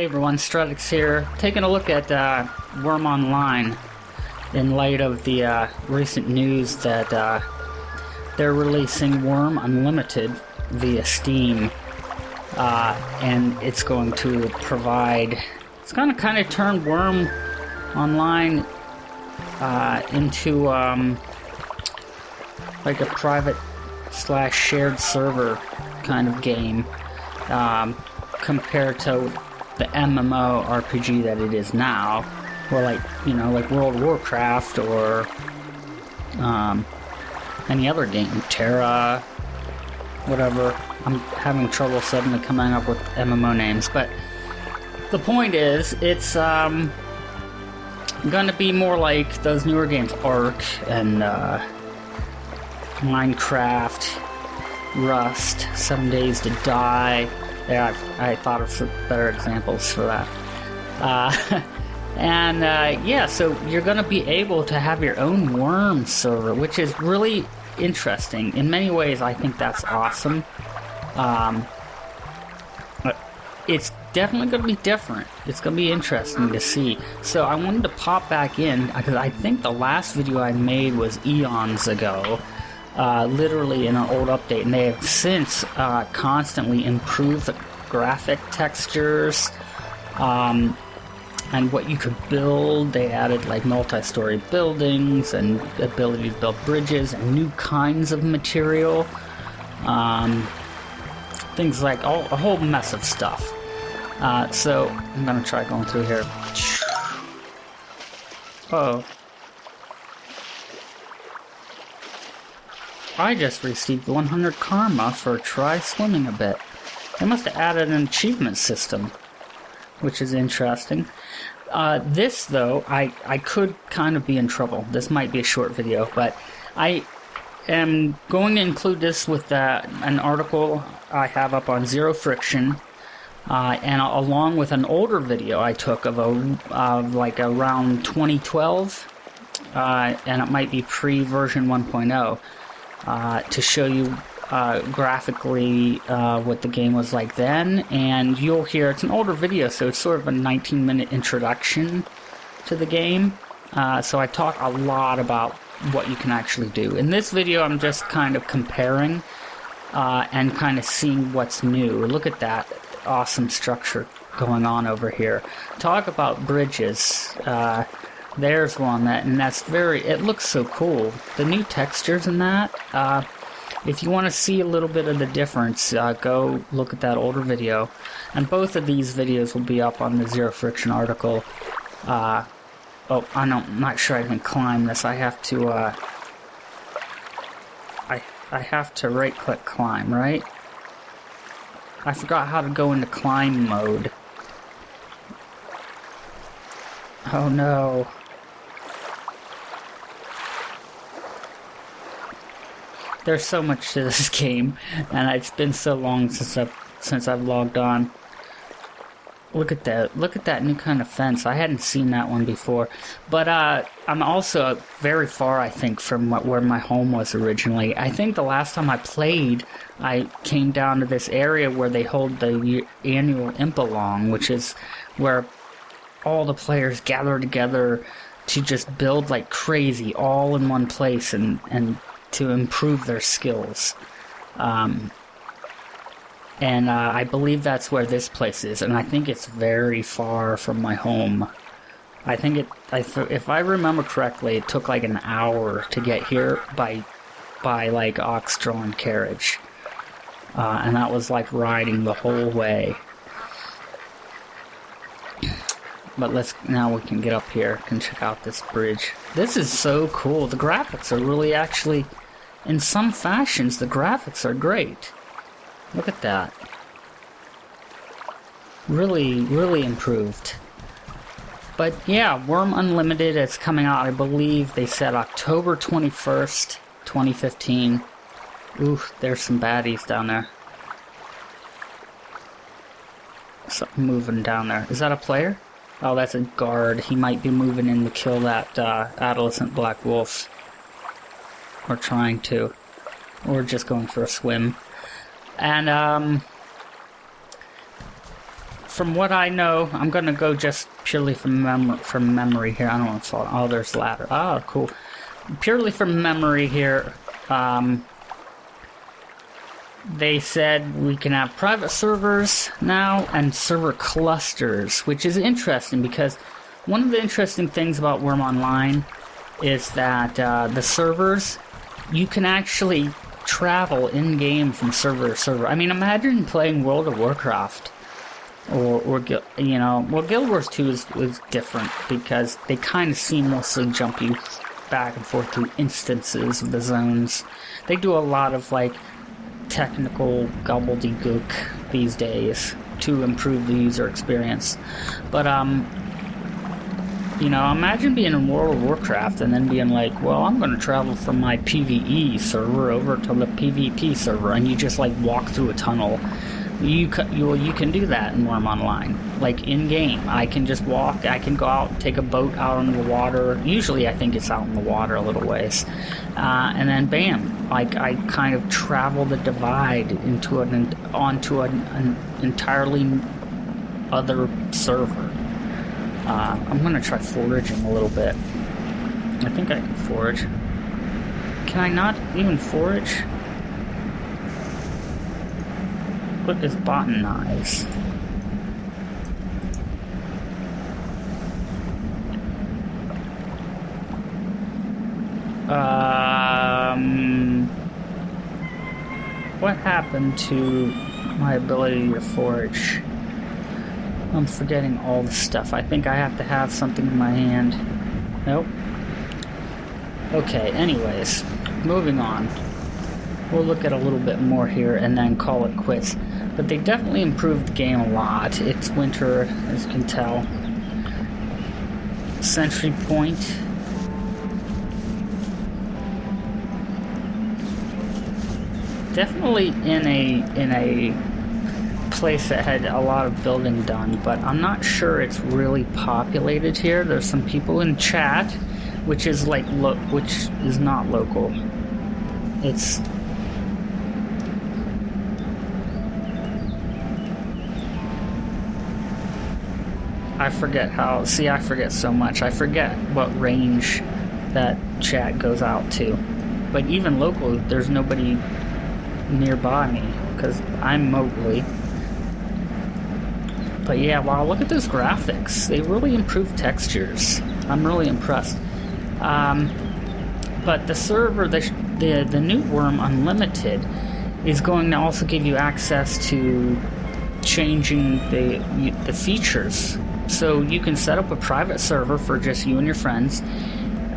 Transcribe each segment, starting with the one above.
Hey everyone, Strutix here, taking a look at WURM Online in light of the recent news that they're releasing WURM Unlimited via Steam, and it's going to provide, it's going to kind of turn WURM Online into like a private / shared server kind of game, compared to the MMO RPG that it is now, or like, you know, like World of Warcraft or any other game, Terra, whatever. I'm having trouble suddenly coming up with MMO names, but the point is, it's gonna be more like those newer games, Ark and Minecraft, Rust, 7 Days to Die. Yeah, I thought of some better examples for that. Yeah, so you're going to be able to have your own WURM server, which is really interesting. In many ways, I think that's awesome. It's definitely going to be different. It's going to be interesting to see. So I wanted to pop back in, because I think the last video I made was eons ago. Literally in an old update, and they have since constantly improved the graphic textures and what you could build. They added like multi-story buildings and ability to build bridges and new kinds of material, things like a whole mess of stuff. So I'm gonna try going through here. Oh, I just received 100 karma for try swimming a bit. They must have added an achievement system, which is interesting. This, though, I could kind of be in trouble. This might be a short video, but I am going to include this with an article I have up on Zero Friction, and along with an older video I took of like around 2012, and it might be pre-version 1.0. To show you graphically what the game was like then, and you'll hear it's an older video, so it's sort of a 19-minute introduction to the game. So I talk a lot about what you can actually do. In this video, I'm just kind of comparing and kind of seeing what's new. Look at that awesome structure going on over here. Talk about bridges. There's one that's it looks so cool. The new textures in that, if you want to see a little bit of the difference, go look at that older video. And both of these videos will be up on the Zero Friction article. Oh, I'm not sure I can climb this. I have to, I have to right-click climb, right? I forgot how to go into climb mode. Oh no. There's so much to this game, and it's been so long since I've logged on. Look at that! Look at that new kind of fence. I hadn't seen that one before. But I'm also very far, I think, from where my home was originally. I think the last time I played, I came down to this area where they hold the annual Impalong, which is where all the players gather together to just build like crazy, all in one place, and to improve their skills. I believe that's where this place is, and I think it's very far from my home. I think if I remember correctly, it took like an hour to get here by like ox-drawn carriage. And that was like riding the whole way. But now we can get up here and check out this bridge. This is so cool. The graphics are really actually, in some fashions, the graphics are great. Look at that. Really, really improved. But yeah, WURM Unlimited is coming out, I believe they said October 21st, 2015. Ooh, there's some baddies down there. Something moving down there. Is that a player? Oh, that's a guard. He might be moving in to kill that adolescent black wolf. Or trying to. Or just going for a swim. And, from what I know, I'm gonna go just purely from memory here. I don't want to fall. Oh, there's ladder. Oh, cool. Purely from memory here. They said we can have private servers now and server clusters, which is interesting because one of the interesting things about WURM Online is that the servers, you can actually travel in-game from server to server. I mean, imagine playing World of Warcraft or you know, well, Guild Wars 2 is different because they kind of seamlessly jump you back and forth through instances of the zones. They do a lot of, like, technical gobbledygook these days to improve the user experience. But, you know, imagine being in World of Warcraft and then being like, well, I'm going to travel from my PvE server over to the PvP server, and you just, like, walk through a tunnel. You can do that in WURM Online, like in-game. I can just walk, I can go out, take a boat out on the water. Usually I think it's out in the water a little ways. And then bam, like I kind of travel the divide onto an entirely other server. I'm going to try foraging a little bit. I think I can forage. Can I not even forage? What is botanize? What happened to my ability to forage? I'm forgetting all the stuff. I think I have to have something in my hand. Nope. Okay, anyways, moving on. We'll look at a little bit more here and then call it quits. But they definitely improved the game a lot. It's winter, as you can tell. Sentry point. Definitely in a place that had a lot of building done, but I'm not sure it's really populated here. There's some people in chat, which is like which is not local. It's I forget how. See, I forget so much. I forget what range that chat goes out to. But even locally, there's nobody nearby me because I'm Mowgli. But yeah, wow, look at those graphics. They really improved textures. I'm really impressed. But the server, the new WURM Unlimited, is going to also give you access to changing the features. So you can set up a private server for just you and your friends.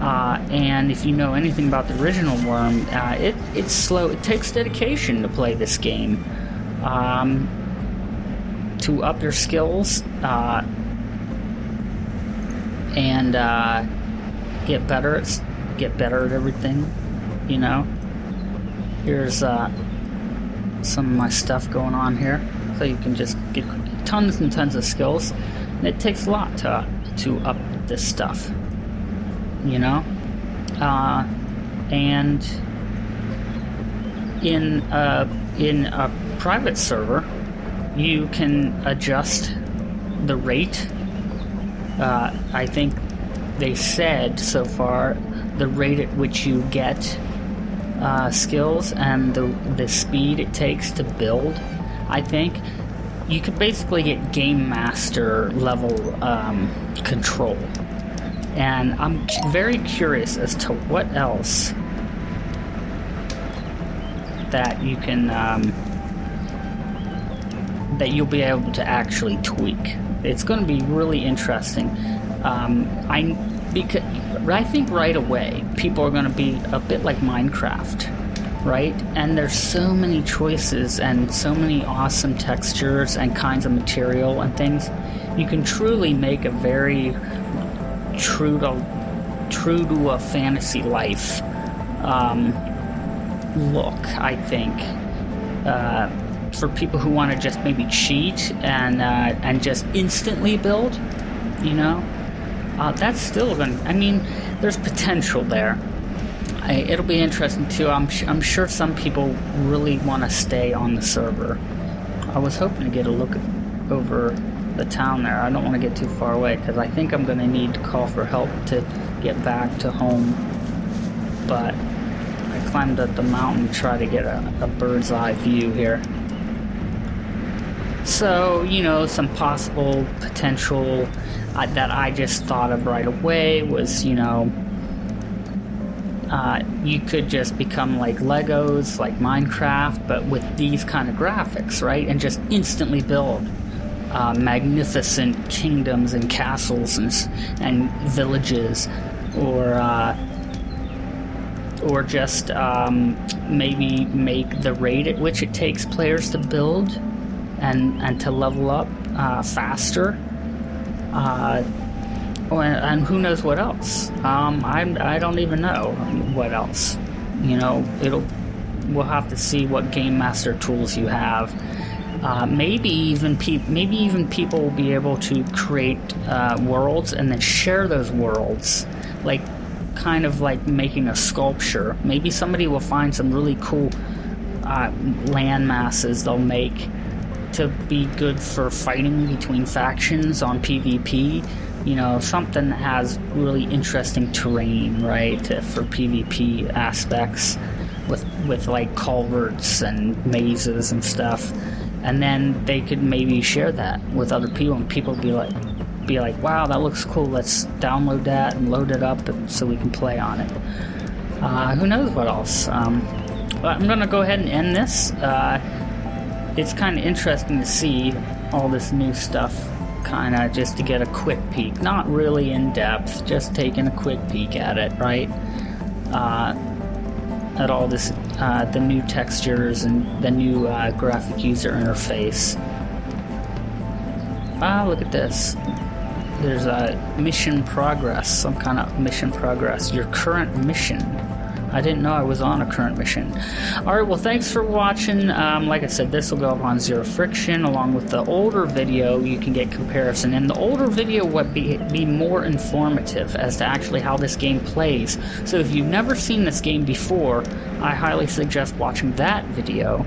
And if you know anything about the original WURM, it's slow. It takes dedication to play this game. To up your skills and get better at everything, you know. Here's some of my stuff going on here, so you can just get tons and tons of skills. And it takes a lot to up this stuff, you know. And in a private server, you can adjust the rate. I think they said so far the rate at which you get skills and the speed it takes to build. I think you could basically get game master level control. And I'm very curious as to what else that you can that you'll be able to actually tweak. It's going to be really interesting. I think right away people are going to be a bit like Minecraft, right? And there's so many choices and so many awesome textures and kinds of material and things. You can truly make a very true to a fantasy life look, I think. For people who want to just maybe cheat and just instantly build, you know, that's still going to, I mean, there's potential there. It'll be interesting too. I'm sure some people really want to stay on the server. I was hoping to get a look over the town there. I don't want to get too far away because I think I'm going to need to call for help to get back to home. But I climbed up the mountain to try to get a bird's eye view here. So, you know, some possible potential that I just thought of right away was, you know, you could just become like Legos, like Minecraft, but with these kind of graphics, right? And just instantly build magnificent kingdoms and castles and villages, or just maybe make the rate at which it takes players to build and to level up faster. And who knows what else? I don't even know what else. You know, we'll have to see what game master tools you have. Maybe even people will be able to create worlds and then share those worlds, like kind of like making a sculpture. Maybe somebody will find some really cool land masses they'll make to be good for fighting between factions on PvP. You know, something that has really interesting terrain, right, for PvP aspects, with like culverts and mazes and stuff. And then they could maybe share that with other people, and people be like, wow, that looks cool, let's download that and load it up so we can play on it. Who knows what else. But I'm gonna go ahead and end this. It's kind of interesting to see all this new stuff, kind of just to get a quick peek. Not really in depth, just taking a quick peek at it, right? At all this, the new textures and the new graphic user interface. Look at this. There's a mission progress, some kind of mission progress. Your current mission. I didn't know I was on a current mission. Alright, well, thanks for watching. Like I said, this will go up on Zero Friction along with the older video. You can get comparison, and the older video would be more informative as to actually how this game plays. So if you've never seen this game before, I highly suggest watching that video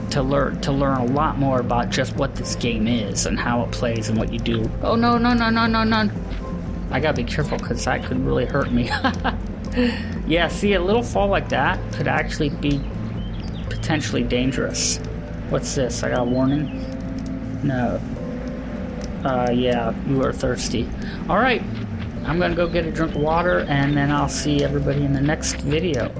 to learn a lot more about just what this game is and how it plays and what you do. Oh, no. I gotta be careful because that could really hurt me. Yeah, see, a little fall like that could actually be potentially dangerous. What's this? I got a warning? No. Yeah, you are thirsty. Alright, I'm gonna go get a drink of water, and then I'll see everybody in the next video.